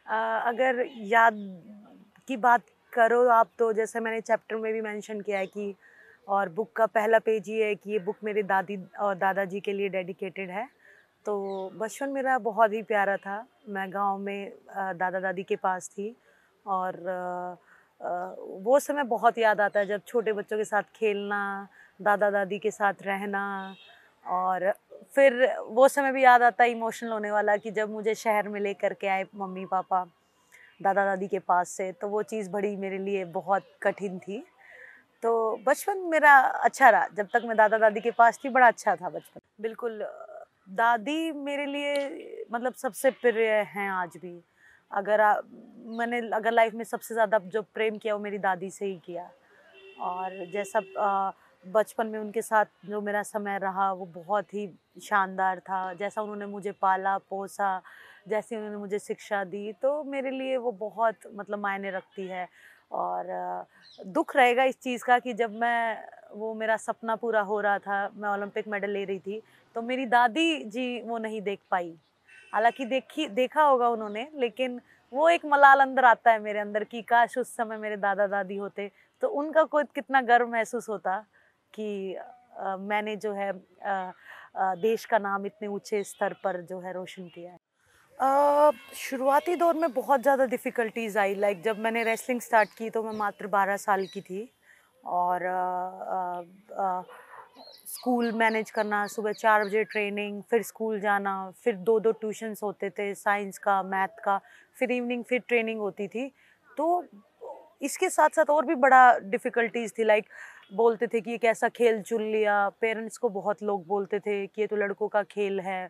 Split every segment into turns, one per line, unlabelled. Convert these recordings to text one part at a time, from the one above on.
अगर याद की बात करो आप, तो जैसे मैंने चैप्टर में भी मेंशन किया है कि और बुक का पहला पेज ये है कि ये बुक मेरे दादी और दादाजी के लिए डेडिकेटेड है। तो बचपन मेरा बहुत ही प्यारा था। मैं गाँव में दादा दादी के पास थी और वो समय बहुत याद आता है जब छोटे बच्चों के साथ खेलना, दादा दादी के साथ रहना। और फिर वो समय भी याद आता है इमोशनल होने वाला कि जब मुझे शहर में लेकर के आए मम्मी पापा दादा दादी के पास से, तो वो चीज़ बड़ी मेरे लिए बहुत कठिन थी। तो बचपन मेरा अच्छा रहा, जब तक मैं दादा दादी के पास थी बड़ा अच्छा था बचपन। बिल्कुल दादी मेरे लिए मतलब सबसे प्रिय हैं आज भी। मैंने अगर लाइफ में सबसे ज़्यादा जो प्रेम किया वो मेरी दादी से ही किया। और जैसा बचपन में उनके साथ जो मेरा समय रहा वो बहुत ही शानदार था। जैसा उन्होंने मुझे पाला-पोसा, जैसे उन्होंने मुझे शिक्षा दी, तो मेरे लिए वो बहुत मतलब मायने रखती है। और दुःख रहेगा इस चीज़ का कि जब वो मेरा सपना पूरा हो रहा था, मैं ओलंपिक मेडल ले रही थी, तो मेरी दादी जी वो नहीं देख पाई। हालाँकि देखा होगा उन्होंने, लेकिन वो एक मलाल अंदर आता है मेरे अंदर कि काश उस समय मेरे दादा-दादी होते, तो उनका खुद कितना गर्व महसूस होता कि मैंने जो है देश का नाम इतने ऊँचे स्तर पर जो है रोशन किया है। शुरुआती दौर में बहुत ज़्यादा डिफ़िकल्टीज़ आई, लाइक जब मैंने रेसलिंग स्टार्ट की तो मैं मात्र 12 साल की थी। और स्कूल मैनेज करना, सुबह 4 बजे ट्रेनिंग, फिर स्कूल जाना, फिर 2-2 ट्यूशन्स होते थे, साइंस का, मैथ का, फिर इवनिंग फिर ट्रेनिंग होती थी। तो इसके साथ-साथ और भी बड़ा डिफ़िकल्टीज़ थी, लाइक बोलते थे कि ये कैसा खेल चुन लिया, पेरेंट्स को बहुत लोग बोलते थे कि ये तो लड़कों का खेल है।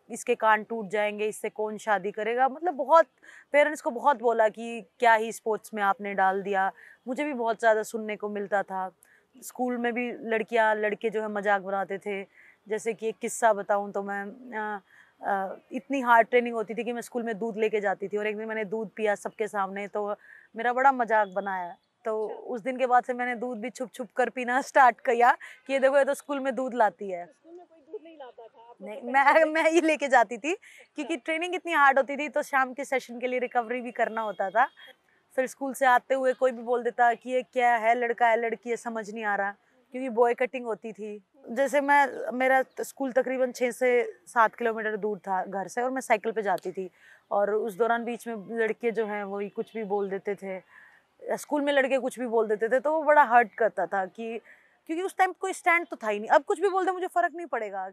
इसके कान टूट जाएँगे, इससे कौन शादी करेगा? मतलब बहुत पेरेंट्स को बहुत बोला कि क्या ही स्पोर्ट्स में आपने डाल दिया। मुझे भी बहुत ज़्यादा सुनने को मिलता था। स्कूल में भी लड़कियाँ लड़के जो है मज़ाक बनाते थे। जैसे कि एक किस्सा बताऊँ तो मैं इतनी हार्ड ट्रेनिंग होती थी कि मैं स्कूल में दूध लेके जाती थी और एक दिन मैंने दूध पिया सबके सामने, तो मेरा बड़ा मज़ाक बनाया। तो उस दिन के बाद से मैंने दूध भी छुप-छुप कर पीना स्टार्ट किया कि ये देखो ये तो स्कूल में दूध लाती है।
स्कूल में कोई दूध नहीं लाता था, आप लोग
नहीं,
तो वही
मैं
लेके
मैं ही लेके जाती थी
अच्छा,
क्योंकि ट्रेनिंग इतनी हार्ड होती थी, तो शाम के सेशन के लिए रिकवरी भी करना होता था। फिर स्कूल से आते हुए कोई भी बोल देता कि ये क्या है, लड़का है, लड़की है, समझ नहीं आ रहा, क्योंकि बॉय कटिंग होती थी। जैसे मेरा स्कूल तकरीबन 6 से 7 किलोमीटर दूर था घर से और मैं साइकिल पे जाती थी। और उस दौरान बीच में लड़के जो हैं वही कुछ भी बोल देते थे। स्कूल में लड़के कुछ भी बोल देते थे, तो वो बड़ा हर्ट करता था कि क्योंकि उस टाइम कोई स्टैंड तो था ही नहीं। अब कुछ भी बोल दे मुझे फ़र्क नहीं पड़ेगा,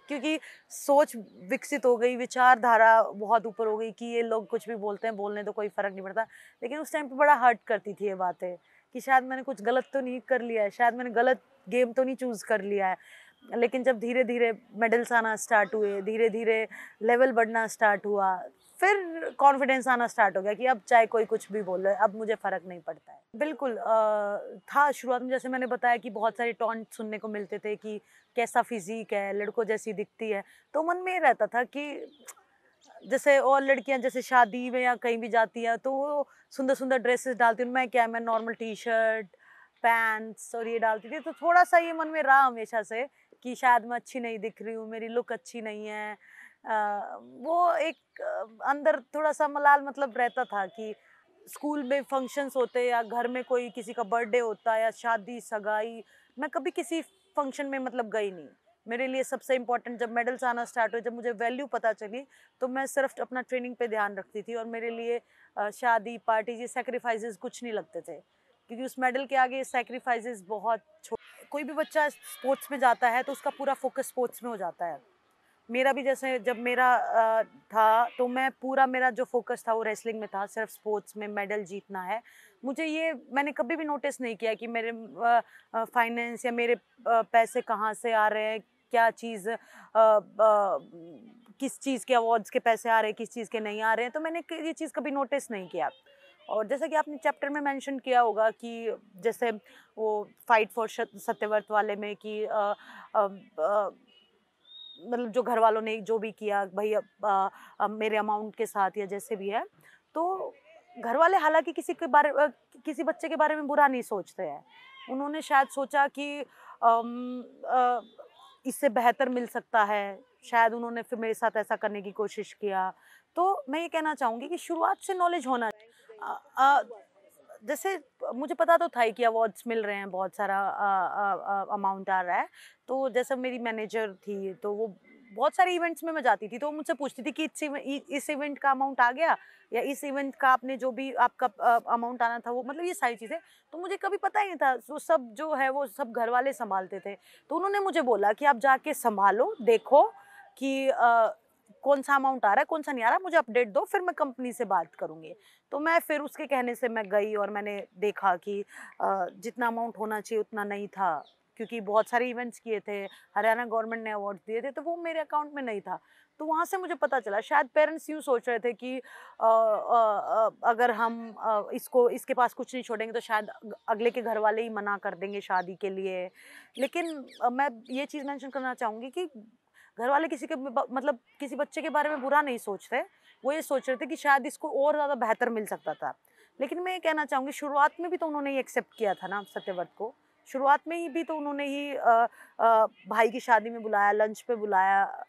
क्योंकि सोच विकसित हो गई, विचारधारा बहुत ऊपर हो गई कि ये लोग कुछ भी बोलते हैं, बोलने तो कोई फ़र्क नहीं पड़ता। लेकिन उस टाइम पे बड़ा हर्ट करती थी ये बातें कि शायद मैंने कुछ गलत तो नहीं कर लिया है, शायद मैंने गलत गेम तो नहीं चूज़ कर लिया है। लेकिन जब धीरे-धीरे मेडल्स आना स्टार्ट हुए, धीरे-धीरे लेवल बढ़ना स्टार्ट हुआ, फिर कॉन्फिडेंस आना स्टार्ट हो गया कि अब चाहे कोई कुछ भी बोले, अब मुझे फ़र्क नहीं पड़ता है। बिल्कुल था शुरुआत में, जैसे मैंने बताया कि बहुत सारे टॉन्ट सुनने को मिलते थे कि कैसा फ़िज़ीक है, लड़कों जैसी दिखती है। तो मन में ये रहता था कि जैसे और लड़कियाँ जैसे शादी में या कहीं भी जाती हैं, तो वो सुंदर-सुंदर ड्रेसेस डालती हैं, मैं क्या, मैं नॉर्मल टी-शर्ट, पैंट्स और ये डालती थी। तो थोड़ा-सा ये मन में रहा हमेशा से कि शायद मैं अच्छी नहीं दिख रही हूँ, मेरी लुक अच्छी नहीं है। वो एक अंदर थोड़ा-सा मलाल मतलब रहता था कि स्कूल में फंक्शंस होते या घर में कोई किसी का बर्थडे होता या शादी, सगाई, मैं कभी किसी फंक्शन में मतलब गई नहीं। मेरे लिए सबसे इम्पोर्टेंट जब मेडल्स आना स्टार्ट हुए, जब मुझे वैल्यू पता चली, तो मैं सिर्फ़ अपना ट्रेनिंग पे ध्यान रखती थी और मेरे लिए शादी, पार्टी, ये सैक्रिफाइसेज़ कुछ नहीं लगते थे। क्योंकि उस मेडल के आगे सैक्रिफाइसेज़ बहुत छो कोई भी बच्चा स्पोर्ट्स में जाता है तो उसका पूरा फ़ोकस स्पोर्ट्स में हो जाता है। मेरा भी जैसे जब था, तो मैं पूरा मेरा जो फ़ोकस था वो रेसलिंग में था, सिर्फ़ स्पोर्ट्स में मेडल जीतना है। मुझे ये मैंने कभी भी नोटिस नहीं किया कि मेरे फाइनेंस या मेरे पैसे कहाँ से आ रहे हैं, क्या चीज़ किस चीज़ के अवार्ड्स के पैसे आ रहे हैं, किस चीज़ के नहीं आ रहे हैं, तो मैंने ये चीज़ कभी नोटिस नहीं किया। और जैसा कि आपने चैप्टर में मेंशन किया होगा कि जैसे वो फाइट फॉर सत्यव्रत वाले में कि मतलब जो घर वालों ने जो भी किया भाई, अब मेरे अमाउंट के साथ या जैसे भी है, तो घर वाले हालांकि किसी बच्चे के बारे में बुरा नहीं सोचते हैं। उन्होंने शायद सोचा कि इससे बेहतर मिल सकता है, शायद उन्होंने फिर मेरे साथ ऐसा करने की कोशिश किया। तो मैं ये कहना चाहूँगी कि शुरुआत से नॉलेज होना अ अ, जैसे मुझे पता तो था ही कि अवार्ड्स मिल रहे हैं, बहुत सारा अमाउंट आ रहा है। तो जैसे मेरी मैनेजर थी, तो वो बहुत सारे इवेंट्स में मैं जाती थी, तो वो मुझसे पूछती थी कि इस इवेंट का अमाउंट आ गया, या इस इवेंट का आपने जो भी आपका अमाउंट आना था वो, मतलब ये सारी चीज़ें। तो मुझे कभी पता ही नहीं था, वो सब जो है वो सब घर वाले सँभालते थे। तो उन्होंने मुझे बोला कि आप जाके सँभालो, देखो कि कौन-सा अमाउंट आ रहा है, कौन-सा नहीं आ रहा, मुझे अपडेट दो, फिर मैं कंपनी से बात करूँगी। तो मैं फिर उसके कहने से मैं गई और मैंने देखा कि जितना अमाउंट होना चाहिए उतना नहीं था, क्योंकि बहुत सारे इवेंट्स किए थे, हरियाणा गवर्नमेंट ने अवार्ड्स दिए थे, तो वो मेरे अकाउंट में नहीं था। तो वहाँ से मुझे पता चला, शायद पेरेंट्स यूँ सोच रहे थे कि अगर हम इसको इसके पास कुछ नहीं छोड़ेंगे तो शायद अगले के घर वाले ही मना कर देंगे शादी के लिए। लेकिन मैं ये चीज़ मेंशन करना चाहूँगी कि घर वाले किसी के मतलब किसी बच्चे के बारे में बुरा नहीं सोचते। वो ये सोच रहे थे कि शायद इसको और ज़्यादा बेहतर मिल सकता था। लेकिन मैं ये कहना चाहूँगी, शुरुआत में भी तो उन्होंने ही एक्सेप्ट किया था ना सत्यव्रत को। शुरुआत में ही भी तो उन्होंने ही भाई की शादी में बुलाया, लंच पे बुलाया।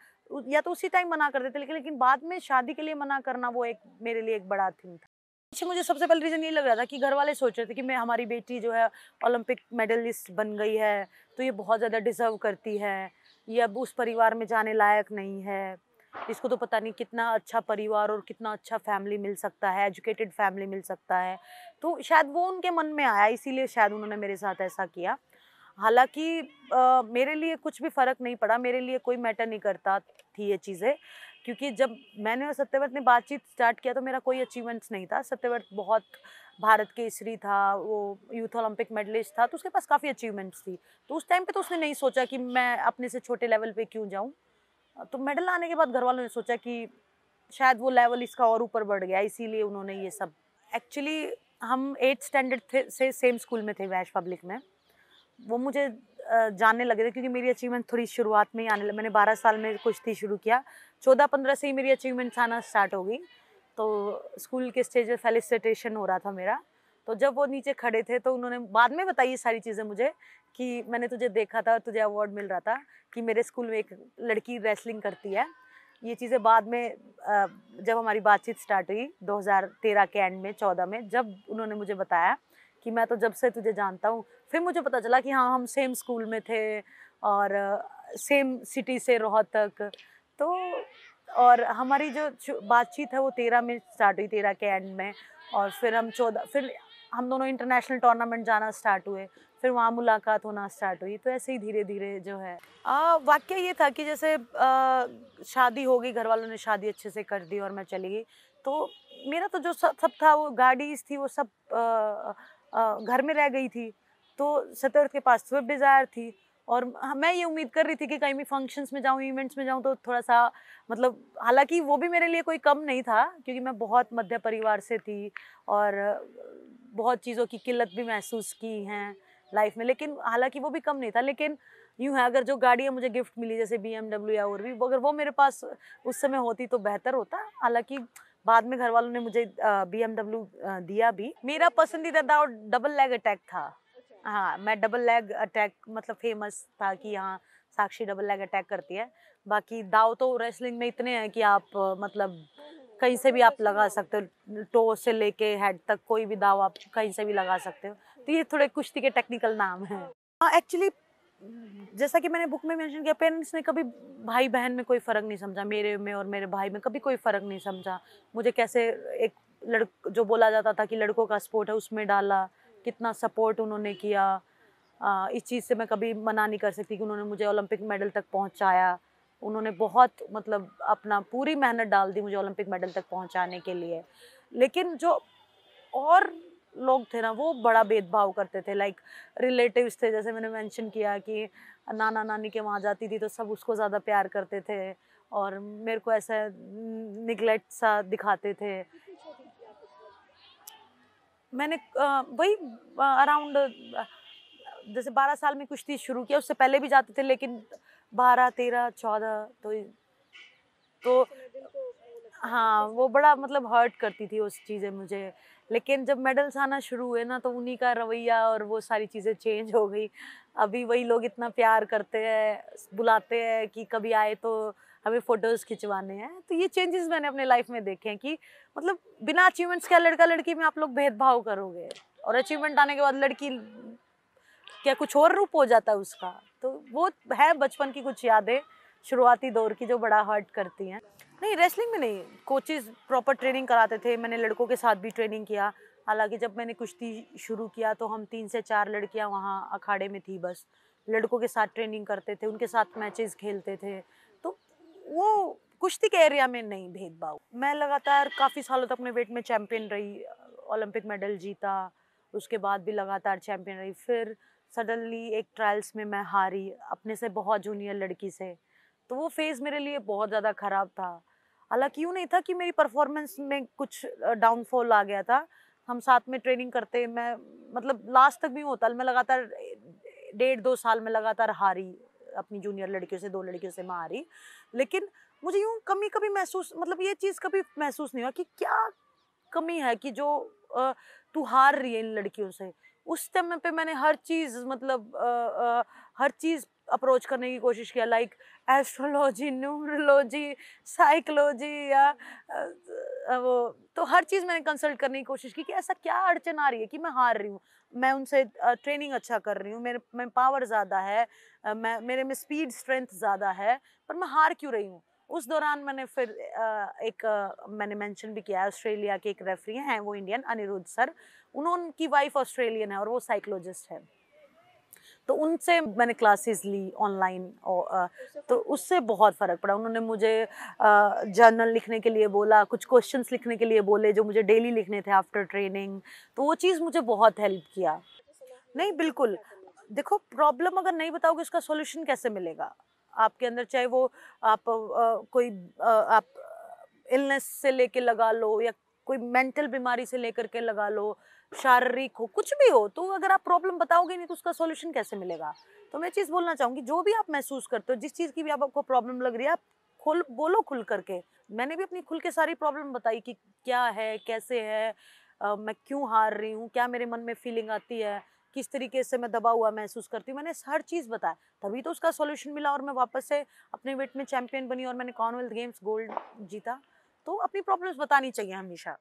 या तो उसी टाइम मना कर देते, लेकिन बाद में शादी के लिए मना करना वो एक मेरे लिए एक बड़ा थिंग था। पीछे मुझे सबसे पहले रीज़न ये लग रहा था कि घर वाले सोच रहे थे कि मैं हमारी बेटी जो है ओलंपिक मेडलिस्ट बन गई है, तो ये बहुत ज़्यादा डिज़र्व करती है। ये अब उस परिवार में जाने लायक नहीं है। इसको तो पता नहीं कितना अच्छा परिवार और कितना अच्छा फैमिली मिल सकता है, एजुकेटेड फैमिली मिल सकता है। तो शायद वो उनके मन में आया, इसीलिए शायद उन्होंने मेरे साथ ऐसा किया। हालाँकि मेरे लिए कुछ भी फ़र्क नहीं पड़ा, मेरे लिए कोई मैटर नहीं करता थी ये चीज़ें, क्योंकि जब मैंने और सत्यव्रत ने बातचीत स्टार्ट किया तो मेरा कोई अचीवमेंट्स नहीं था। सत्यव्रत बहुत भारत केसरी था, वो यूथ ओलंपिक मेडलिस्ट था, तो उसके पास काफ़ी अचीवमेंट्स थी। तो उस टाइम पे तो उसने नहीं सोचा कि मैं अपने से छोटे लेवल पे क्यों जाऊँ। तो मेडल आने के बाद घरवालों ने सोचा कि शायद वो लेवल इसका और ऊपर बढ़ गया, इसीलिए उन्होंने ये सब। एक्चुअली हम 8th स्टैंडर्ड थे से सेम स्कूल में थे, वैश पब्लिक में। वो मुझे जानने लगे थे क्योंकि मेरी अचीवमेंट थोड़ी शुरुआत में ही आने लगी। मैंने 12 साल में कुश्ती शुरू किया, 14-15 से ही मेरी अचीवमेंट्स आना स्टार्ट हो गई। तो स्कूल के स्टेज पे फेलिसिटेशन हो रहा था मेरा। तो जब वो नीचे खड़े थे तो उन्होंने बाद में बताई ये सारी चीज़ें मुझे कि मैंने तुझे देखा था, तुझे अवार्ड मिल रहा था, कि मेरे स्कूल में एक लड़की रेसलिंग करती है। ये चीज़ें बाद में जब हमारी बातचीत स्टार्ट हुई 2013 के एंड में, 14 में, जब उन्होंने मुझे बताया कि मैं तो जब से तुझे जानता हूँ, फिर मुझे पता चला कि हाँ, हम सेम स्कूल में थे और सेम सिटी से रोहतक। तो और हमारी जो बातचीत है वो 13 में स्टार्ट हुई, 13 के एंड में, और फिर हम दोनों इंटरनेशनल टूर्नामेंट जाना स्टार्ट हुए, फिर वहाँ मुलाकात होना स्टार्ट हुई। तो ऐसे ही धीरे-धीरे जो है वाक़या ये था कि जैसे शादी हो गई, घर वालों ने शादी अच्छे से कर दी और मैं चली गई। तो मेरा तो जो सब सब था, वो गाड़ीज़ थी, वो सब घर में रह गई थी। तो सत्यव्रत के पास स्विफ्ट डिज़ायर थी और मैं ये उम्मीद कर रही थी कि कहीं भी फंक्शंस में जाऊँ, इवेंट्स में जाऊँ तो थोड़ा-सा, मतलब हालाँकि वो भी मेरे लिए कोई कम नहीं था, क्योंकि मैं बहुत मध्य परिवार से थी और बहुत चीज़ों की किल्लत भी महसूस की हैं लाइफ में, लेकिन हालाँकि वो भी कम नहीं था। लेकिन यूँ है, अगर जो गाड़ियाँ मुझे गिफ्ट मिली जैसे बीएमडब्ल्यू या और भी, अगर वो मेरे पास उस समय होती तो बेहतर होता। हालाँकि बाद में घरवालों ने मुझे बीएमडब्ल्यू दिया भी। मेरा पसंदीदा दाव डबल लेग अटैक था। हाँ, मैं डबल लेग अटैक, मतलब फ़ेमस था कि हाँ, साक्षी डबल लेग अटैक करती है। बाकी दाव तो रेसलिंग में इतने हैं कि आप मतलब कहीं से भी आप लगा सकते हो, टो से लेके हेड तक कोई भी दाव आप कहीं से भी लगा सकते हो। तो ये थोड़े कुश्ती के टेक्निकल नाम हैं। हाँ, एक्चुअली जैसा कि मैंने बुक में मेंशन किया, पेरेंट्स ने कभी भाई-बहन में कोई फ़र्क नहीं समझा, मेरे में और मेरे भाई में कभी कोई फ़र्क नहीं समझा। मुझे कैसे एक जो बोला जाता था कि लड़कों का स्पोर्ट है, उसमें डाला, कितना सपोर्ट उन्होंने किया। इस चीज़ से मैं कभी मना नहीं कर सकती कि उन्होंने मुझे ओलंपिक मेडल तक पहुँचाया। उन्होंने बहुत, मतलब अपना पूरी मेहनत डाल दी मुझे ओलंपिक मेडल तक पहुँचाने के लिए। लेकिन जो और लोग थे ना, वो बड़ा भेदभाव करते थे, लाइक रिलेटिव्स थे, जैसे मैंने मेंशन किया कि नाना-नानी के वहाँ जाती थी तो सब उसको ज़्यादा प्यार करते थे और मेरे को ऐसा निग्लेक्ट सा दिखाते थे।
कितनी छोटी थी आप उस वक़्त?
मैंने वही अराउंड जैसे 12 साल में कुश्ती शुरू किया, उससे पहले भी जाते थे, लेकिन 12, 13, 14 तो
उस समय दिल को वो लगता
हाँ, वो बड़ा मतलब हर्ट करती थी उस चीज़ें मुझे। लेकिन जब मेडल्स आना शुरू हुए ना, तो उन्हीं का रवैया और वो सारी चीज़ें चेंज हो गई। अभी वही लोग इतना प्यार करते हैं, बुलाते हैं कि कभी आए तो हमें फ़ोटोज़ खिंचवाने हैं। तो ये चेंजेज़ मैंने अपने लाइफ़ में देखे हैं कि मतलब बिना अचीवमेंट्स के लड़का-लड़की में आप लोग भेदभाव करोगे और अचीवमेंट आने के बाद लड़की क्या कुछ और रूप हो जाता है उसका। तो वो है बचपन की कुछ यादें, शुरुआती दौर की, जो बड़ा हर्ट करती हैं। नहीं, रेसलिंग में नहीं, कोचेज़ प्रॉपर ट्रेनिंग कराते थे, मैंने लड़कों के साथ भी ट्रेनिंग किया। हालाँकि जब मैंने कुश्ती शुरू किया तो हम 3 से 4 लड़कियाँ वहाँ अखाड़े में थी बस। लड़कों के साथ ट्रेनिंग करते थे, उनके साथ मैचेज़ खेलते थे। तो वो कुश्ती के एरिया में नहीं भेदभाव। मैं लगातार काफ़ी सालों तक अपने वेट में चैंपियन रही, ओलंपिक मेडल जीता, उसके बाद भी लगातार चैंपियन रही। फिर सडनली एक ट्रायल्स में मैं हारी अपने से बहुत जूनियर लड़की से। तो वो फ़ेज़ मेरे लिए बहुत ज़्यादा ख़राब था। हालाँकि यूँ नहीं था कि मेरी परफ़ॉर्मेंस में कुछ डाउनफ़ॉल आ गया था। हम साथ में ट्रेनिंग करते, मैं मतलब लास्ट तक भी होता, मैं लगातार 1.5-2 साल में लगातार हारी, अपनी जूनियर लड़कियों से 2 लड़कियों से मैं हारी। लेकिन मुझे यूँ कमी कभी महसूस, मतलब ये चीज़ कभी महसूस नहीं हुआ कि क्या कमी है कि जो तू हार रही है इन लड़कियों से। उस समय पे मैंने हर चीज़ मतलब हर चीज़ अप्रोच करने की कोशिश किया, लाइक एस्ट्रोलॉजी, न्यूमरोलॉजी, साइकोलॉजी या वो तो हर चीज़ मैंने कंसल्ट करने की कोशिश की कि ऐसा क्या अड़चन आ रही है कि मैं हार रही हूँ। मैं उनसे ट्रेनिंग अच्छा कर रही हूँ, मेरे में पावर ज़्यादा है, मैं मेरे में स्पीड स्ट्रेंथ ज़्यादा है, पर मैं हार क्यों रही हूँ? उस दौरान मैंने फिर मैंने मेंशन भी किया है, ऑस्ट्रेलिया के एक रेफरी हैं वो इंडियन, अनिरुद्ध सर, उनकी वाइफ ऑस्ट्रेलियन है और वो साइकोलॉजिस्ट है। तो उनसे मैंने क्लासेस ली ऑनलाइन और तो उससे बहुत फ़र्क पड़ा। उन्होंने मुझे जर्नल लिखने के लिए बोला, कुछ क्वेश्चंस लिखने के लिए बोले जो मुझे डेली लिखने थे आफ्टर ट्रेनिंग, तो वो चीज़ मुझे बहुत हेल्प किया। नहीं, बिल्कुल। देखो, प्रॉब्लम अगर नहीं बताओगे उसका सॉल्यूशन कैसे मिलेगा? आपके अंदर चाहे वो आप कोई आप इलनेस से लेके लगा लो या कोई मेंटल बीमारी से लेकर के लगा लो, शारीरिक हो, कुछ भी हो, तो अगर आप प्रॉब्लम बताओगे नहीं तो उसका सॉल्यूशन कैसे मिलेगा? तो मैं चीज़ बोलना चाहूँगी, जो भी आप महसूस करते हो, जिस चीज़ की भी आप आपको प्रॉब्लम लग रही है, आप बोलो खुल करके। मैंने भी अपनी खुल के सारी प्रॉब्लम बताई कि क्या है, कैसे है, मैं क्यों हार रही हूँ, क्या मेरे मन में फीलिंग आती है, किस तरीके से मैं दबा हुआ महसूस करती हूँ, मैंने हर चीज़ बताया। तभी तो उसका सॉल्यूशन मिला और मैं वापस से अपने वेट में चैंपियन बनी और मैंने कॉमनवेल्थ गेम्स गोल्ड जीता। तो अपनी प्रॉब्लम्स बतानी चाहिए हमेशा।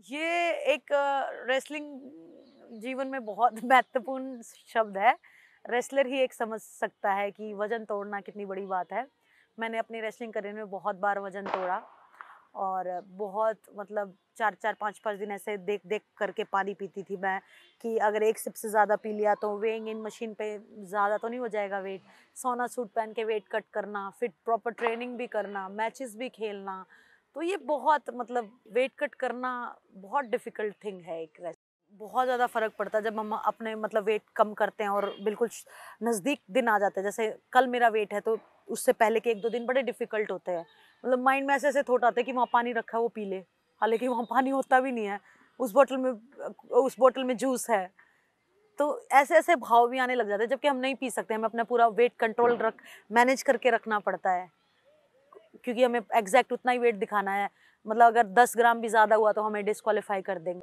ये एक रेसलिंग जीवन में बहुत महत्वपूर्ण शब्द है। रेसलर ही एक समझ सकता है कि वज़न तोड़ना कितनी बड़ी बात है। मैंने अपनी रेसलिंग करियर में बहुत बार वज़न तोड़ा और बहुत मतलब 4-4 5-5 दिन ऐसे देख-देख करके पानी पीती थी मैं कि अगर 1 सिप से ज़्यादा पी लिया तो वेइंग इन मशीन पे ज़्यादा तो नहीं हो जाएगा वेट। सोना सूट पहन के वेट कट करना, फिर प्रॉपर ट्रेनिंग भी करना, मैचेस भी खेलना। तो ये बहुत मतलब वेट कट करना बहुत डिफ़िकल्ट थिंग है एक रेस। बहुत ज़्यादा फ़र्क पड़ता है जब हम अपने मतलब वेट कम करते हैं और बिल्कुल नज़दीक दिन आ जाते हैं। जैसे कल मेरा वेट है तो उससे पहले के 1-2 दिन बड़े डिफ़िकल्ट होते हैं। मतलब माइंड में ऐसे-ऐसे थॉट आते हैं कि वहाँ पानी रखा है वो पी ले। हालाँकि वहाँ पानी होता भी नहीं है। उस बोतल में जूस है। तो ऐसे-ऐसे भाव भी आने लग जाते हैं जबकि हम नहीं पी सकते। हमें अपना पूरा वेट कंट्रोल मैनेज करके रखना पड़ता है। क्योंकि हमें एग्जैक्ट उतना ही वेट दिखाना है। मतलब अगर 10 ग्राम भी ज़्यादा हुआ तो हमें डिस्क्वालीफाई कर देंगे।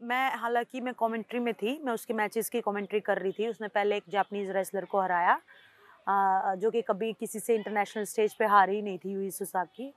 मैं हालाँकि मैं कमेंट्री में थी, मैं उसके मैचेस की कमेंट्री कर रही थी। उसने पहले एक जापानीज़ रेसलर को हराया जो कि कभी किसी से इंटरनेशनल स्टेज पे हारी ही नहीं थी, यूई सुसाकी,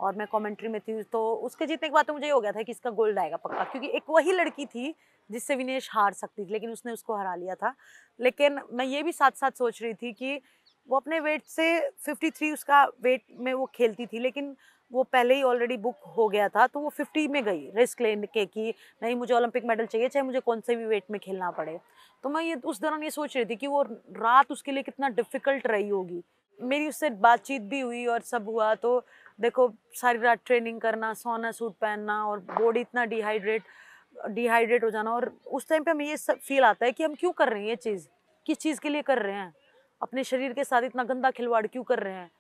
और मैं कमेंट्री में थी। तो उसके जीतने के बाद तो मुझे ये हो गया था कि इसका गोल्ड आएगा पक्का, क्योंकि एक वही लड़की थी जिससे विनेश हार सकती थी, लेकिन उसने उसको हरा लिया था। लेकिन मैं ये भी साथ-साथ सोच रही थी कि वो अपने वेट से 53 उसका वेट में वो खेलती थी, लेकिन वो पहले ही ऑलरेडी बुक हो गया था, तो वो 50 में गई रिस्क लेके कि नहीं, मुझे ओलंपिक मेडल चाहिए, चाहे मुझे कौन से भी वेट में खेलना पड़े। तो मैं ये उस दौरान ये सोच रही थी कि वो रात उसके लिए कितना डिफ़िकल्ट रही होगी। मेरी उससे बातचीत भी हुई और सब हुआ, तो देखो सारी रात ट्रेनिंग करना, सोना सूट पहनना और बॉडी इतना डिहाइड्रेट हो जाना, और उस टाइम पे हमें ये सब फ़ील आता है कि हम क्यों कर रहे हैं ये चीज़? किस चीज़ के लिए कर रहे हैं? अपने शरीर के साथ इतना गंदा खिलवाड़ क्यों कर रहे हैं?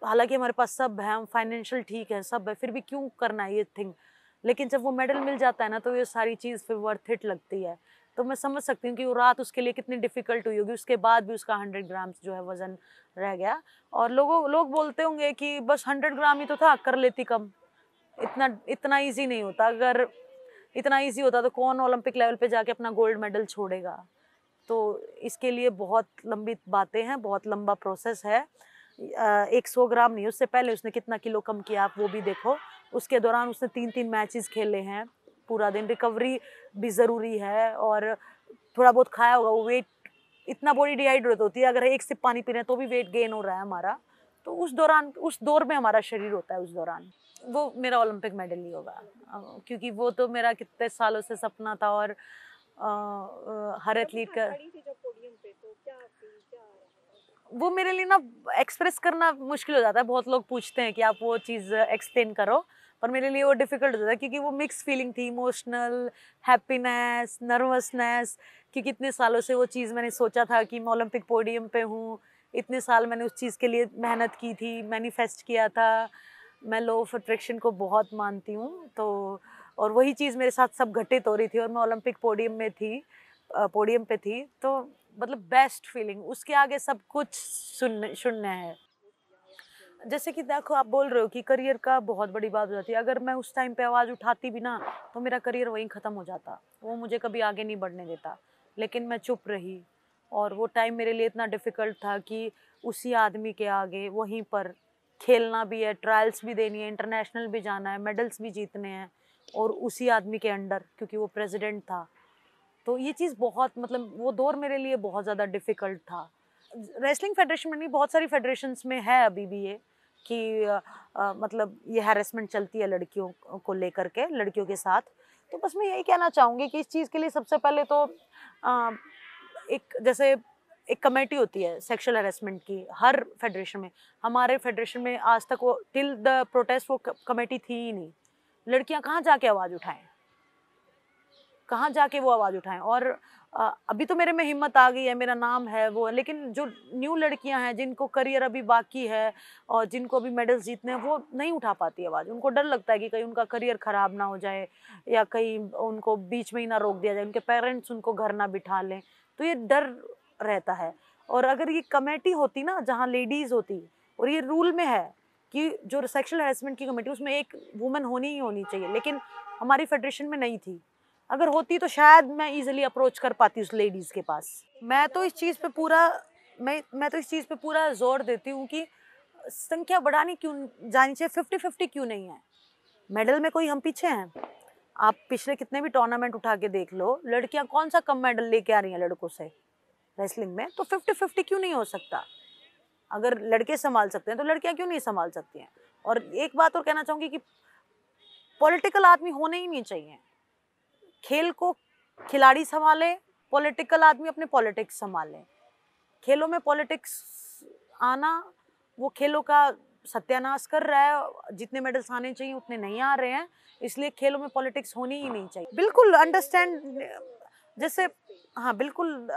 हालाँकि हमारे पास सब है, हम फाइनेंशियल ठीक है, सब है, फिर भी क्यों करना है ये थिंग? लेकिन जब वो मेडल मिल जाता है ना, तो ये सारी चीज़ फिर वर्थ इट लगती है। तो मैं समझ सकती हूँ कि वो रात उसके लिए कितनी डिफ़िकल्ट हुई होगी, उसके बाद भी उसका 100 ग्राम्स जो है वज़न रह गया। और लोग बोलते होंगे कि बस 100 ग्राम ही तो था, कर लेती कम। इतना इतना ईज़ी नहीं होता। अगर इतना ईज़ी होता तो कौन ओलंपिक लेवल पे जाके अपना गोल्ड मेडल छोड़ेगा। तो इसके लिए बहुत लंबी बातें हैं, बहुत लंबा प्रोसेस है। 100 ग्राम नहीं, उससे पहले उसने कितना किलो कम किया आप वो भी देखो। उसके दौरान उसने 3-3 मैचेस खेले हैं, पूरा दिन रिकवरी भी ज़रूरी है और थोड़ा बहुत खाया होगा। वो वेट, इतना बॉडी डिहाइड्रेट होती है, अगर एक सिप पानी पी रहे हैं तो भी वेट गेन हो रहा है हमारा। तो उस दौरान, उस दौर में हमारा शरीर होता है उस दौरान। वो मेरा ओलंपिक मेडल ही होगा, क्योंकि वो तो मेरा कितने सालों से सपना था। और हर एथलीट का
खड़ी थी जब पोडियम पे, तो क्या फील, क्या आ रहा था?
वो मेरे लिए ना एक्सप्रेस करना मुश्किल हो जाता है। बहुत लोग पूछते हैं कि आप वो चीज़ एक्सप्लेन करो, पर मेरे लिए वो डिफ़िकल्ट हो जाता है, क्योंकि वो मिक्स फीलिंग थी, इमोशनल, हैप्पीनेस, नर्वसनेस, क्योंकि इतने सालों से वो चीज़ मैंने सोचा था कि मैं ओलंपिक पोडियम पे हूँ। इतने साल मैंने उस चीज़ के लिए मेहनत की थी, मैनिफेस्ट किया था। मैं लॉ ऑफ अट्रैक्शन को बहुत मानती हूँ, तो और वही चीज़ मेरे साथ सब घटित हो रही थी और मैं ओलंपिक पोडियम में थी, पोडियम पे थी। तो मतलब बेस्ट फीलिंग, उसके आगे सब कुछ शून्य शून्य है। जैसे कि देखो, आप बोल रहे हो कि करियर का बहुत बड़ी बात हो जाती है। अगर मैं उस टाइम पे आवाज़ उठाती भी ना, तो मेरा करियर वहीं ख़त्म हो जाता। वो मुझे कभी आगे नहीं बढ़ने देता। लेकिन मैं चुप रही और वो टाइम मेरे लिए इतना डिफ़िकल्ट था कि उसी आदमी के आगे वहीं पर खेलना भी है, ट्रायल्स भी देनी है, इंटरनेशनल भी जाना है, मेडल्स भी जीतने हैं और उसी आदमी के अंडर, क्योंकि वो प्रेसिडेंट था। तो ये चीज़ बहुत, मतलब वो दौर मेरे लिए बहुत ज़्यादा डिफ़िकल्ट था। रेसलिंग फेडरेशन में नहीं, बहुत सारी फेडरेशंस में है अभी भी ये कि मतलब ये हैरेसमेंट चलती है लड़कियों को लेकर के, लड़कियों के साथ। तो बस मैं यही कहना चाहूँगी कि इस चीज़ के लिए सबसे पहले तो अ, एक जैसे एक कमेटी होती है सेक्सुअल हैरेसमेंट की हर फेडरेशन में। हमारे फेडरेशन में आज तक वो टिल द प्रोटेस्ट वो कमेटी थी ही नहीं। लड़कियाँ कहाँ जाके आवाज़ उठाएँ? कहाँ जाके वो आवाज़ उठाएँ? और अभी तो मेरे में हिम्मत आ गई है, मेरा नाम है वो, लेकिन जो न्यू लड़कियाँ हैं जिनको करियर अभी बाकी है और जिनको अभी मेडल्स जीतने हैं, वो नहीं उठा पाती आवाज़। उनको डर लगता है कि कहीं उनका करियर ख़राब ना हो जाए या कहीं उनको बीच में ही ना रोक दिया जाए, उनके पेरेंट्स उनको घर ना बिठा लें, तो ये डर रहता है। और अगर ये कमेटी होती ना जहाँ लेडीज़ होती, और ये रूल में है कि जो सेक्सुअल हैरेसमेंट की कमेटी, उसमें एक वुमन होनी ही होनी चाहिए, लेकिन हमारी फेडरेशन में नहीं थी। अगर होती तो शायद मैं इजीली अप्रोच कर पाती उस लेडीज़ के पास। मैं तो इस चीज़ पे पूरा मैं तो इस चीज़ पे पूरा ज़ोर देती हूँ कि संख्या बढ़ानी क्यों जानी चाहिए, 50-50 क्यों नहीं है? मेडल में कोई हम पीछे हैं? आप पिछले कितने भी टूर्नामेंट उठा के देख लो, लड़कियाँ कौन-सा कम मेडल लेके आ रही हैं लड़कों से रेसलिंग में, तो 50-50 क्यों नहीं हो सकता? अगर लड़के सँभाल सकते हैं, तो लड़कियाँ क्यों नहीं सँभाल सकती हैं? और एक बात और कहना चाहूँगी कि पॉलिटिकल आदमी होने ही नहीं चाहिए। खेल को खिलाड़ी संभाले, पॉलिटिकल आदमी अपने पॉलिटिक्स संभाले। खेलों में पॉलिटिक्स आना, वो खेलों का सत्यानाश कर रहा है। जितने मेडल्स आने चाहिए उतने नहीं आ रहे हैं, इसलिए खेलों में पॉलिटिक्स होनी ही नहीं चाहिए। बिल्कुल अंडरस्टैंड, जैसे हाँ बिल्कुल,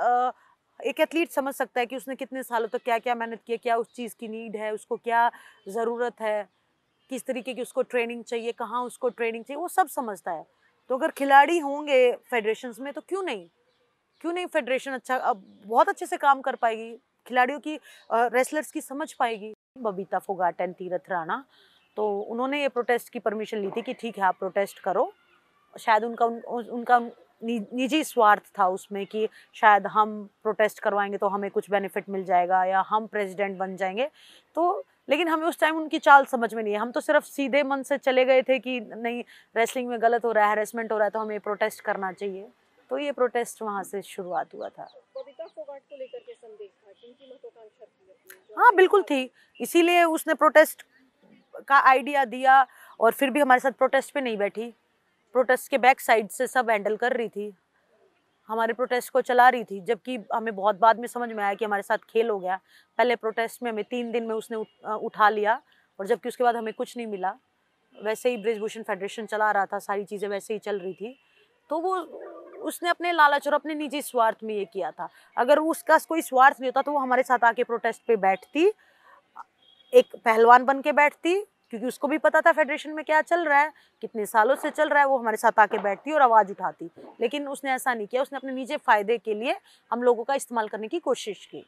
एक एथलीट समझ सकता है कि उसने कितने सालों तक क्या-क्या मेहनत की है, क्या उस चीज़ की नीड है, उसको क्या ज़रूरत है, किस तरीके की उसको ट्रेनिंग चाहिए, कहाँ उसको ट्रेनिंग चाहिए, वो सब समझता है। तो अगर खिलाड़ी होंगे फेडरेशंस में तो क्यों नहीं फेडरेशन अच्छा, अब बहुत अच्छे से काम कर पाएगी, खिलाड़ियों की, रेसलर्स की समझ पाएगी। बबीता फोगाट एंड तीरथ राणा, तो उन्होंने ये प्रोटेस्ट की परमिशन ली थी कि ठीक है आप प्रोटेस्ट करो। शायद उनका निजी स्वार्थ था उसमें कि शायद हम प्रोटेस्ट करवाएंगे तो हमें कुछ बेनिफिट मिल जाएगा या हम प्रेसिडेंट बन जाएंगे। तो लेकिन हमें उस टाइम उनकी चाल समझ में नहीं है। हम तो सिर्फ सीधे मन से चले गए थे कि नहीं, रेसलिंग में गलत हो रहा है, हैरेसमेंट हो रहा है, तो हमें प्रोटेस्ट करना चाहिए। तो ये प्रोटेस्ट वहाँ से शुरुआत हुआ था।
बबीता फोगाट को लेकर के संदेह था कि उनकी महत्वाकांक्षा थी अपनी, जो
हाँ
अपने
बिल्कुल
साथ
थी, इसीलिए उसने प्रोटेस्ट का आइडिया दिया और फिर भी हमारे साथ प्रोटेस्ट पे नहीं बैठी। प्रोटेस्ट के बैक साइड से सब हैंडल कर रही थी, हमारे प्रोटेस्ट को चला रही थी, जबकि हमें बहुत बाद में समझ में आया कि हमारे साथ खेल हो गया। पहले प्रोटेस्ट में हमें 3 दिन में उसने उठा लिया, और जबकि उसके बाद हमें कुछ नहीं मिला। वैसे ही बृजभूषण फेडरेशन चला रहा था, सारी चीज़ें वैसे ही चल रही थी। तो वो उसने अपने लालच और अपने निजी स्वार्थ में ये किया था। अगर उसका कोई स्वार्थ नहीं होता तो वो हमारे साथ आके प्रोटेस्ट पे बैठती, एक पहलवान बन के बैठती क्योंकि उसको भी पता था फेडरेशन में क्या चल रहा है, कितने सालों से चल रहा है। वो हमारे साथ आके बैठती और आवाज़ उठाती, लेकिन उसने ऐसा नहीं किया। उसने अपने निजी फ़ायदे के लिए हम लोगों का इस्तेमाल करने की कोशिश की।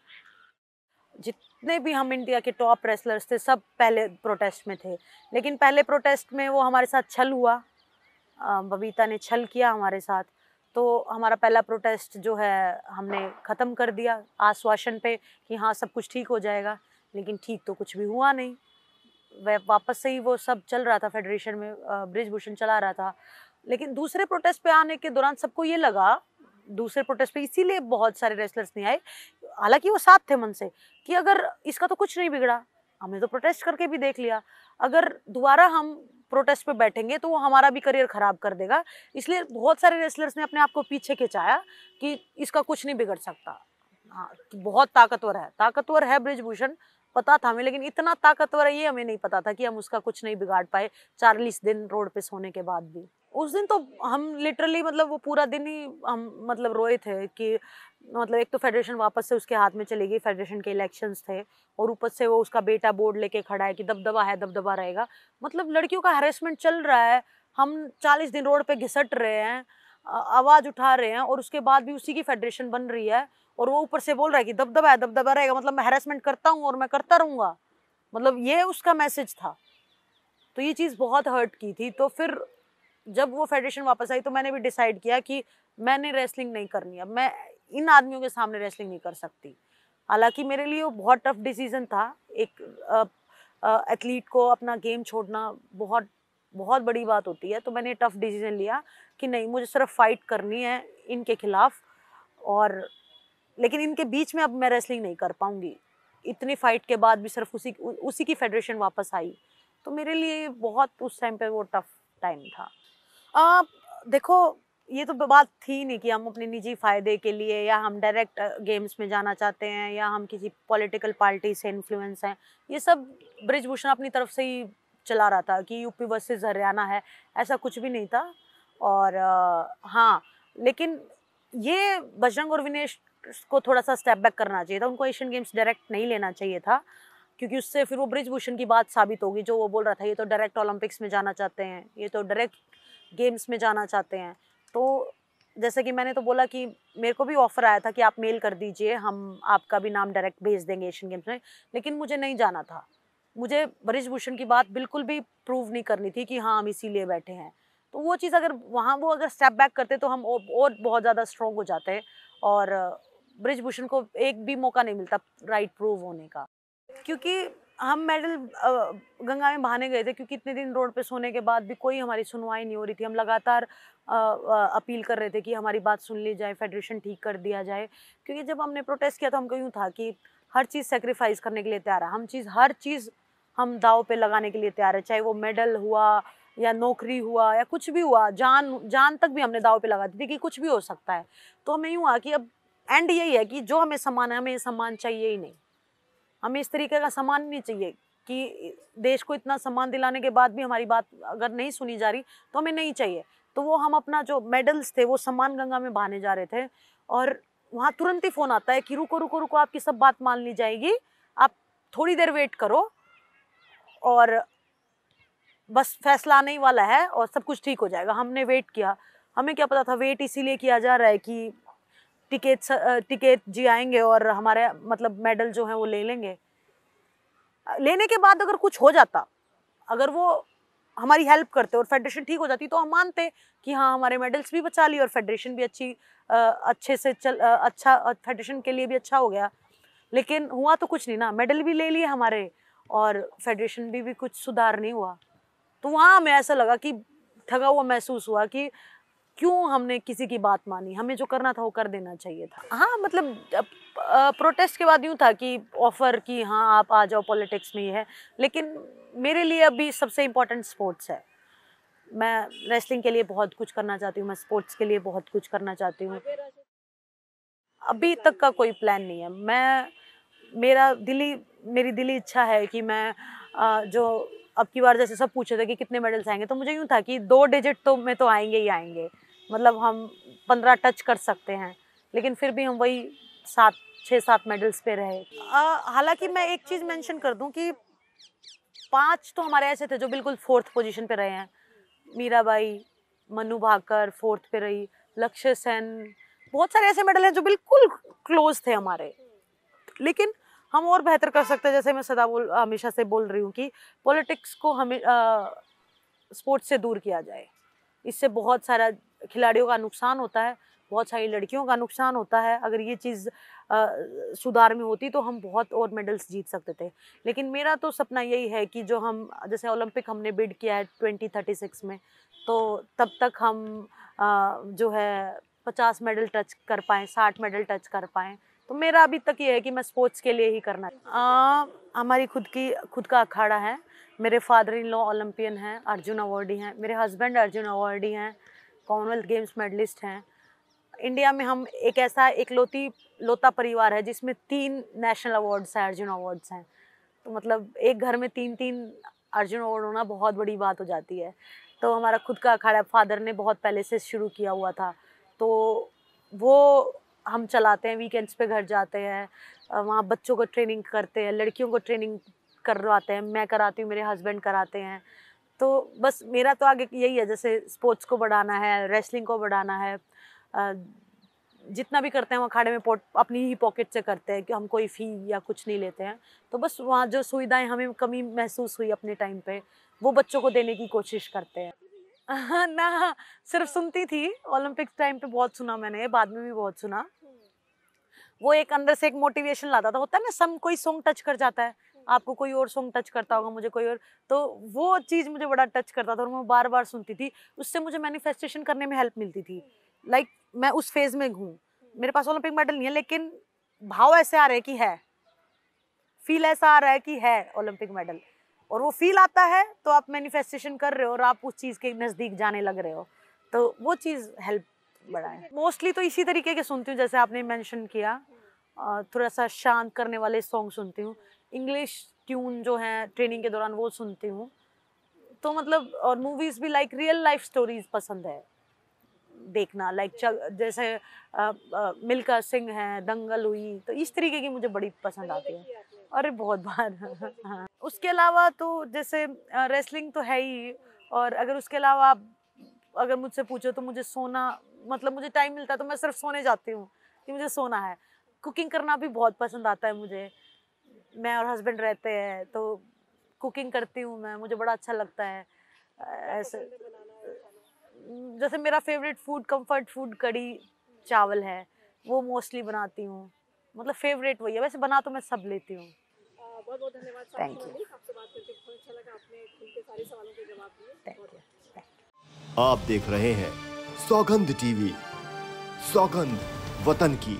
जितने भी हम इंडिया के टॉप रेसलर्स थे सब पहले प्रोटेस्ट में थे, लेकिन पहले प्रोटेस्ट में वो हमारे साथ छल हुआ। बबीता ने छल किया हमारे साथ, तो हमारा पहला प्रोटेस्ट जो है हमने ख़त्म कर दिया आश्वासन पे कि हाँ सब कुछ ठीक हो जाएगा, लेकिन ठीक तो कुछ भी हुआ नहीं। वह वापस से ही वो सब चल रहा था फेडरेशन में, ब्रिजभूषण चला रहा था। लेकिन दूसरे प्रोटेस्ट पे आने के दौरान सबको ये लगा, दूसरे प्रोटेस्ट पे इसीलिए बहुत सारे रेसलर्स नहीं आए, हालांकि वो साथ थे मन से, कि अगर इसका तो कुछ नहीं बिगड़ा, हमने तो प्रोटेस्ट करके भी देख लिया, अगर दोबारा हम प्रोटेस्ट पे बैठेंगे तो वो हमारा भी करियर खराब कर देगा। इसलिए बहुत सारे रेसलर्स ने अपने आप को पीछे खिंचाया कि इसका कुछ नहीं बिगड़ सकता। हाँ, बहुत ताकतवर है ब्रिजभूषण, पता था हमें, लेकिन इतना ताकतवर है ये हमें नहीं पता था कि हम उसका कुछ नहीं बिगाड़ पाए 40 दिन रोड पे सोने के बाद भी। उस दिन तो हम लिटरली मतलब वो पूरा दिन ही हम मतलब रोए थे कि मतलब एक तो फेडरेशन वापस से उसके हाथ में चली गई, फेडरेशन के इलेक्शंस थे और ऊपर से वो उसका बेटा बोर्ड लेके खड़ा है कि दबदबा है, दबदबा रहेगा। मतलब लड़कियों का हैरेसमेंट चल रहा है, हम 40 दिन रोड पे घिसट रहे हैं, आवाज़ उठा रहे हैं, और उसके बाद भी उसी की फेडरेशन बन रही है और वो ऊपर से बोल रहा है कि दबदबा है, दबदबा रहेगा। मतलब मैं हैरेसमेंट करता हूँ और मैं करता रहूँगा, मतलब ये उसका मैसेज था। तो ये चीज़ बहुत हर्ट की थी। तो फिर जब वो फेडरेशन वापस आई तो मैंने भी डिसाइड किया कि मैंने रेसलिंग नहीं करनी, अब मैं इन आदमियों के सामने रेसलिंग नहीं कर सकती। हालांकि मेरे लिए वो बहुत टफ डिसीजन था, एक एथलीट को अपना गेम छोड़ना बहुत बहुत बड़ी बात होती है। तो मैंने टफ डिसीजन लिया कि नहीं, मुझे सिर्फ फाइट करनी है इनके खिलाफ, और लेकिन इनके बीच में अब मैं रेसलिंग नहीं कर पाऊंगी। इतनी फाइट के बाद भी सिर्फ उसी की फेडरेशन वापस आई, तो मेरे लिए बहुत उस टाइम पे वो टफ टाइम था। देखो, ये तो बात थी नहीं कि हम अपने निजी फ़ायदे के लिए या हम डायरेक्ट गेम्स में जाना चाहते हैं या हम किसी पॉलिटिकल पार्टी से इन्फ्लुएंस हैं। ये सब ब्रिजभूषण अपनी तरफ से ही चला रहा था कि यूपी वर्सेस हरियाणा है, ऐसा कुछ भी नहीं था। और हाँ, लेकिन ये बजरंग और विनेश को थोड़ा सा स्टेप बैक करना चाहिए था, उनको एशियन गेम्स डायरेक्ट नहीं लेना चाहिए था, क्योंकि उससे फिर वो ब्रिजभूषण की बात साबित होगी जो वो बोल रहा था, ये तो डायरेक्ट ओलंपिक्स में जाना चाहते हैं, ये तो डायरेक्ट गेम्स में जाना चाहते हैं। तो जैसे कि मैंने तो बोला कि मेरे को भी ऑफर आया था कि आप मेल कर दीजिए, हम आपका भी नाम डायरेक्ट भेज देंगे एशियन गेम्स में, लेकिन मुझे नहीं जाना था। मुझे ब्रिजभूषण की बात बिल्कुल भी प्रूव नहीं करनी थी कि हाँ हम इसीलिए बैठे हैं। तो वो चीज़ अगर वहाँ वो अगर स्टेप बैक करते तो हम और बहुत ज़्यादा स्ट्रॉन्ग हो जाते, और ब्रिजभूषण को एक भी मौका नहीं मिलता राइट प्रूव होने का। क्योंकि हम मेडल गंगा में बहाने गए थे, क्योंकि इतने दिन रोड पे सोने के बाद भी कोई हमारी सुनवाई नहीं हो रही थी। हम लगातार अपील कर रहे थे कि हमारी बात सुन ली जाए, फेडरेशन ठीक कर दिया जाए। क्योंकि जब हमने प्रोटेस्ट किया तो हमको यूँ था कि हर चीज़ सेक्रीफाइस करने के लिए तैयार है, हर चीज़ हम दाव पे लगाने के लिए तैयार है, चाहे वो मेडल हुआ या नौकरी हुआ या कुछ भी हुआ, जान तक भी हमने दाव पे लगा दी थी कि कुछ भी हो सकता है। तो हमें यूँ हुआ कि अब एंड यही है कि जो हमें सम्मान है, हमें ये सम्मान चाहिए ही नहीं। हमें इस तरीके का सम्मान नहीं चाहिए कि देश को इतना सम्मान दिलाने के बाद भी हमारी बात अगर नहीं सुनी जा रही तो हमें नहीं चाहिए। तो वो हम अपना जो मेडल्स थे वो सम्मान गंगा में बहाने जा रहे थे, और वहाँ तुरंत ही फ़ोन आता है कि रुको रुको रुको, आपकी सब बात मान ली जाएगी, आप थोड़ी देर वेट करो और बस फैसला आने ही वाला है और सब कुछ ठीक हो जाएगा। हमने वेट किया, हमें क्या पता था वेट इसीलिए किया जा रहा है कि टिकट जी आएंगे और हमारे मतलब मेडल जो है वो ले लेंगे। लेने के बाद अगर कुछ हो जाता, अगर वो हमारी हेल्प करते और फेडरेशन ठीक हो जाती तो हम मानते कि हाँ हमारे मेडल्स भी बचा लिए और फेडरेशन भी अच्छे से अच्छा, फेडरेशन के लिए भी अच्छा हो गया। लेकिन हुआ तो कुछ नहीं ना, मेडल भी ले लिए हमारे और फेडरेशन भी कुछ सुधार नहीं हुआ। तो वहाँ हमें ऐसा लगा कि ठगा हुआ महसूस हुआ कि क्यों हमने किसी की बात मानी, हमें जो करना था वो कर देना चाहिए था। हाँ मतलब प्रोटेस्ट के बाद यूँ था कि ऑफ़र कि हाँ आप आ जाओ, पॉलिटिक्स में ही है, लेकिन मेरे लिए अभी सबसे इम्पोर्टेंट स्पोर्ट्स है। मैं रेसलिंग के लिए बहुत कुछ करना चाहती हूँ, मैं स्पोर्ट्स के लिए बहुत कुछ करना चाहती हूँ। अभी तक का कोई प्लान नहीं है। मेरी दिली इच्छा है कि मैं जो अब की बार जैसे सब पूछे थे कि कितने मेडल्स आएंगे, तो मुझे यूँ था कि 2 डिजिट तो में तो आएंगे ही आएंगे, मतलब हम 15 टच कर सकते हैं, लेकिन फिर भी हम वही 6-7 मेडल्स पे रहे। हालांकि मैं एक चीज़ मेंशन कर दूं कि 5 तो हमारे ऐसे थे जो बिल्कुल 4th पोजीशन पे रहे हैं। मीराबाई, मनु भाकर 4th पे रही, लक्ष्य सेन, बहुत सारे ऐसे मेडल हैं जो बिल्कुल क्लोज थे हमारे। लेकिन हम और बेहतर कर सकते हैं। जैसे मैं हमेशा से बोल रही हूँ कि पॉलिटिक्स को हमें स्पोर्ट्स से दूर किया जाए। इससे बहुत सारा खिलाड़ियों का नुकसान होता है, बहुत सारी लड़कियों का नुकसान होता है। अगर ये चीज़ सुधार में होती तो हम बहुत और मेडल्स जीत सकते थे। लेकिन मेरा तो सपना यही है कि जो हम जैसे ओलंपिक हमने बिड किया है 2036 में, तो तब तक हम जो है 50 मेडल टच कर पाएँ, 60 मेडल टच कर पाएँ। तो मेरा अभी तक ये है कि मैं स्पोर्ट्स के लिए ही करना। हमारी खुद का अखाड़ा है। मेरे फादर इन लॉ ओलंपियन हैं, अर्जुन अवार्डी हैं। मेरे हस्बैंड अर्जुन अवार्डी हैं, कॉमनवेल्थ गेम्स मेडलिस्ट हैं। इंडिया में हम एक ऐसा इकलौता परिवार है जिसमें 3 नेशनल अवार्ड्स हैं, अर्जुन अवार्ड्स हैं। तो मतलब एक घर में 3-3 अर्जुन अवार्ड होना बहुत बड़ी बात हो जाती है। तो हमारा खुद का अखाड़ा फादर ने बहुत पहले से शुरू किया हुआ था, तो वो हम चलाते हैं। वीकेंड्स पे घर जाते हैं, वहाँ बच्चों को ट्रेनिंग करते हैं, लड़कियों को ट्रेनिंग करवाते हैं। मैं कराती हूँ, मेरे हस्बैंड कराते हैं। तो बस मेरा तो आगे यही है, जैसे स्पोर्ट्स को बढ़ाना है, रेसलिंग को बढ़ाना है। जितना भी करते हैं हम अखाड़े में अपनी ही पॉकेट से करते हैं कि हम कोई फ़ी या कुछ नहीं लेते हैं। तो बस वहाँ जो सुविधाएं हमें कमी महसूस हुई अपने टाइम पे, वो बच्चों को देने की कोशिश करते हैं। ना, सिर्फ सुनती थी। ओलंपिक्स टाइम पे बहुत सुना मैंने, बाद में भी बहुत सुना। वो एक अंदर से एक मोटिवेशन लाता था। होता है ना, कोई सॉन्ग टच कर जाता है, आपको कोई और सॉन्ग टच करता होगा, मुझे कोई और, तो वो चीज़ मुझे बड़ा टच करता था और मैं बार-बार सुनती थी। उससे मुझे मैनिफेस्टेशन करने में हेल्प मिलती थी। लाइक मैं उस फेज़ में हूँ। मेरे पास ओलंपिक मेडल नहीं है, लेकिन भाव ऐसे आ रहे हैं कि है। फ़ील ऐसा आ रहा है कि है ओलंपिक मेडल, और वो फ़ील आता है तो आप मैनिफेस्टेशन कर रहे हो और आप उस चीज़ के नज़दीक जाने लग रहे हो। तो वो चीज़ हेल्प बड़ा है। मोस्टली तो इसी तरीके के सुनती हूँ जैसे आपने मेंशन किया। थोड़ा सा शांत करने वाले सॉन्ग सुनती हूँ। इंग्लिश ट्यून जो हैं ट्रेनिंग के दौरान वो सुनती हूँ। तो मतलब और मूवीज़ भी लाइक रियल लाइफ स्टोरीज पसंद है देखना। लाइक जैसे मिल्खा सिंह है, दंगल हुई, तो इस तरीके की मुझे बड़ी पसंद आती है। अरे बहुत बार। हाँ, उसके अलावा तो जैसे रेसलिंग तो है ही। और अगर उसके अलावा आप अगर मुझसे पूछो तो मुझे सोना, मतलब मुझे टाइम मिलता है तो मैं सिर्फ सोने जाती हूँ कि मुझे सोना है। कुकिंग करना भी बहुत पसंद आता है मुझे। मैं और हस्बैंड रहते हैं तो कुकिंग करती हूँ मैं, मुझे बड़ा अच्छा लगता है। ऐसे जैसे मेरा फेवरेट फूड, कंफर्ट फूड कढ़ी चावल है, वो मोस्टली बनाती हूँ। मतलब फेवरेट वही है, वैसे बना तो मैं सब लेती हूँ।
बहुत बहुत धन्यवाद।
Thank you.
आपसे बात करके बहुत अच्छा लगा, आपने खुल के सारे सवालों के जवाब दिए।
Thank you.
आप देख रहे हैं सौगंध टीवी, सौगंध वतन की।